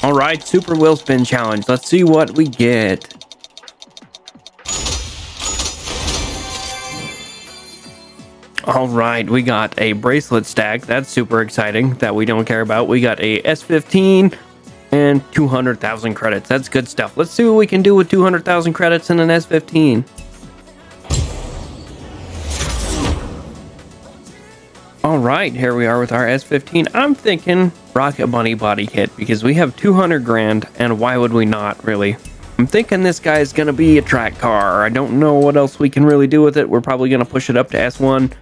All right, super wheel spin challenge. Let's see what we get. All right, we got a bracelet stack. That's super exciting that we don't care about. We got a S15 and 200,000 credits. That's good stuff. Let's see what we can do with 200,000 credits in an S15. All right, here we are with our S15. I'm thinking Rocket Bunny body kit because we have 200 grand, and why would we not, really? I'm thinking this guy is going to be a track car. I don't know what else we can really do with it. We're probably going to push it up to S1,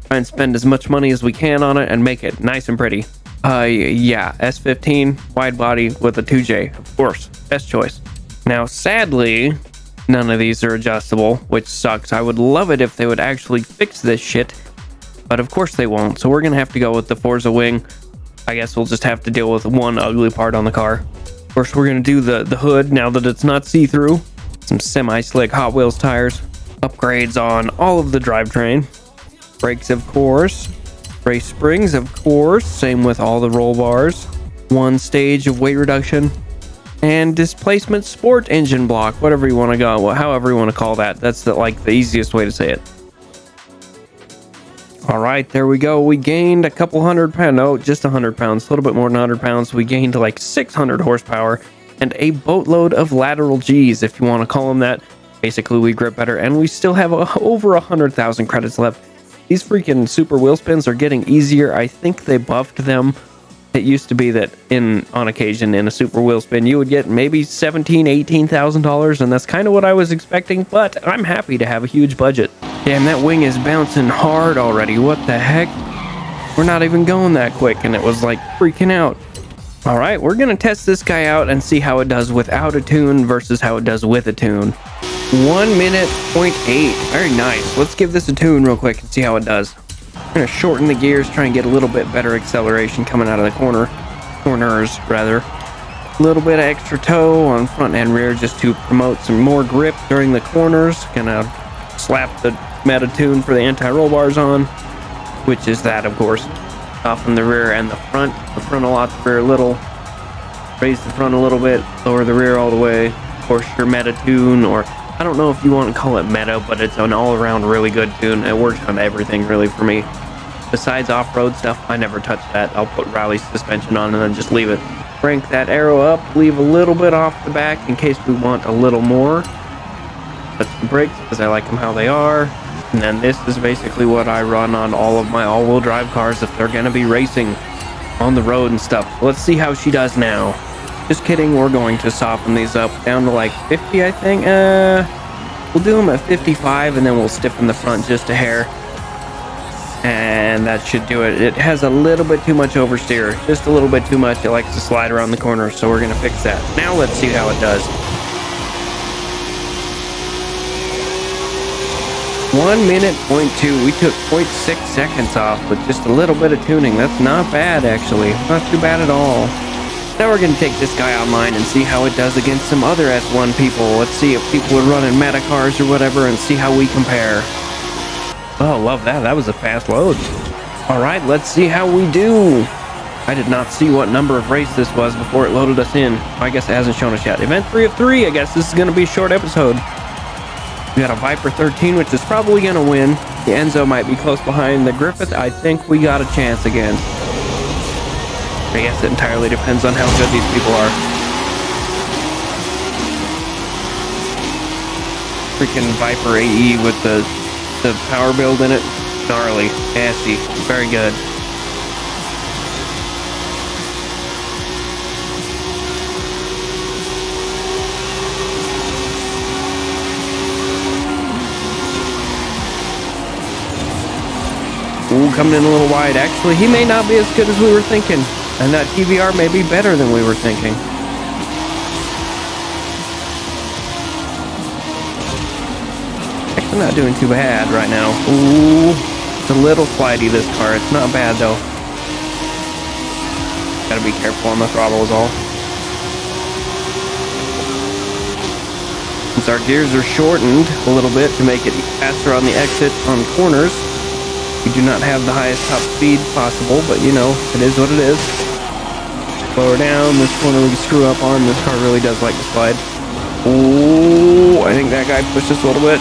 try and spend as much money as we can on it and make it nice and pretty. Yeah, S15, wide body with a 2J, of course, best choice. Now, sadly, none of these are adjustable, which sucks. I would love it if they would actually fix this shit. But of course they won't, so we're going to have to go with the Forza wing. I guess we'll just have to deal with one ugly part on the car. Of course, we're going to do the hood now that it's not see-through. Some semi-slick Hot Wheels tires. Upgrades on all of the drivetrain. Brakes, of course. Race springs, of course. Same with all the roll bars. One stage of weight reduction. And displacement sport engine block, whatever you want to go. Well, however you want to call that. That's the easiest way to say it. All right, there we go. We gained a couple 100 pounds. No, just 100 pounds. A little bit more than 100 pounds. We gained like 600 horsepower and a boatload of lateral G's, if you want to call them that. Basically, we grip better, and we still have over 100,000 credits left. These freaking super wheel spins are getting easier. I think they buffed them. It used to be that on occasion in a super wheel spin, you would get maybe $17,000, $18,000, and that's kind of what I was expecting, but I'm happy to have a huge budget. Damn, that wing is bouncing hard already. What the heck? We're not even going that quick, and it was like freaking out. All right, we're going to test this guy out and see how it does without a tune versus how it does with a tune. 1 minute, 0.8. Very nice. Let's give this a tune real quick and see how it does. I'm going to shorten the gears, try and get a little bit better acceleration coming out of the corners, rather. A little bit of extra toe on front and rear just to promote some more grip during the corners. Gonna slap the meta tune for the anti-roll bars on, which is that, of course. Soften the rear and the front a lot, the rear a little. Raise the front a little bit, lower the rear all the way. Of course, your meta tune, or I don't know if you want to call it meta, but it's an all-around really good tune. It works on everything, really, for me. Besides off-road stuff, I never touch that. I'll put rally suspension on and then just leave it. Crank that Aero up, leave a little bit off the back in case we want a little more. Touch the brakes because I like them how they are. And then this is basically what I run on all of my all-wheel drive cars if they're going to be racing on the road and stuff. So let's see how she does now. Just kidding, we're going to soften these up down to like 50, I think. We'll do them at 55 and then we'll stiffen the front just a hair. And that should do it. It has a little bit too much oversteer, just a little bit too much. It likes to slide around the corners, so we're going to fix that. Now let's see how it does. 1 minute, 0.2. We took 0.6 seconds off with just a little bit of tuning. That's not bad, actually. Not too bad at all. Now we're going to take this guy online and see how it does against some other S1 people. Let's see if people are running meta cars or whatever and see how we compare. Oh, love that. That was a fast load. All right, let's see how we do. I did not see what number of race this was before it loaded us in. I guess it hasn't shown us yet. Event 3 of 3. I guess this is going to be a short episode. We got a Viper 13, which is probably going to win. The Enzo might be close behind. The Griffith, I think we got a chance again. I guess it entirely depends on how good these people are. Freaking Viper AE with the power build in it. Gnarly. Nasty. Very good. Ooh, coming in a little wide. Actually, he may not be as good as we were thinking. And that TVR may be better than we were thinking. Actually, not doing too bad right now. Ooh, it's a little slidey, this car. It's not bad, though. Gotta be careful on the throttle is all. Since our gears are shortened a little bit to make it faster on the exit on corners, we do not have the highest top speed possible, but you know, it is what it is. Slow her down. This one we screw up on. This car really does like to slide. Oh, I think that guy pushed us a little bit.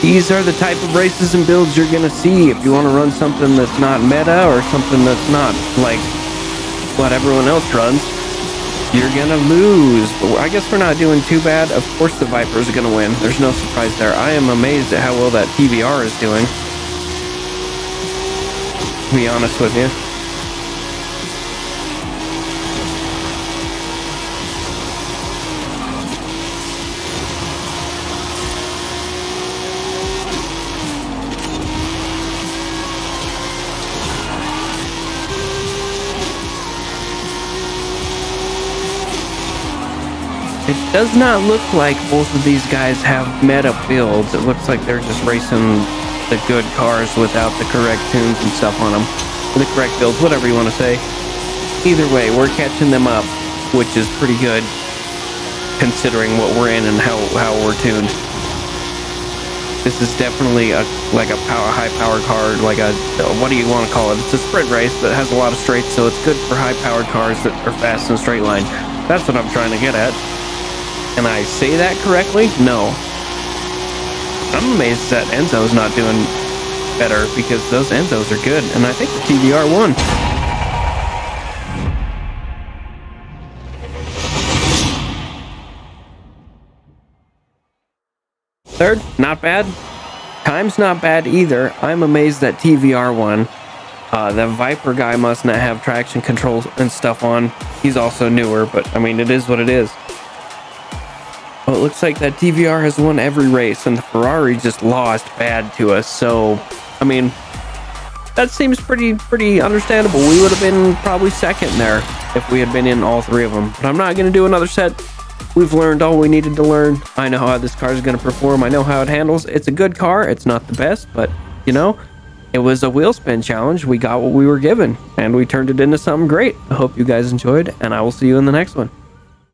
These are the type of races and builds you're gonna see if you want to run something that's not meta or something that's not like what everyone else runs. You're gonna lose. But I guess we're not doing too bad. Of course the Vipers are gonna win. There's no surprise there. I am amazed at how well that TVR is doing, to be honest with you. It does not look like both of these guys have meta builds. It looks like they're just racing the good cars without the correct tunes and stuff on them. Or the correct builds, whatever you want to say. Either way, we're catching them up, which is pretty good considering what we're in and how we're tuned. This is definitely like a high power car, like a, what do you want to call it? It's a sprint race that has a lot of straights, so it's good for high powered cars that are fast in a straight line. That's what I'm trying to get at. Can I say that correctly? No. I'm amazed that Enzo's not doing better because those Enzos are good, and I think the TVR won. Third, not bad. Time's not bad either. I'm amazed that TVR won. The Viper guy must not have traction control and stuff on. He's also newer, but I mean, it is what it is. Well, it looks like that TVR has won every race, and the Ferrari just lost bad to us. So, I mean, that seems pretty understandable. We would have been probably second there if we had been in all three of them. But I'm not going to do another set. We've learned all we needed to learn. I know how this car is going to perform. I know how it handles. It's a good car. It's not the best, but, you know, it was a wheel spin challenge. We got what we were given, and we turned it into something great. I hope you guys enjoyed, and I will see you in the next one.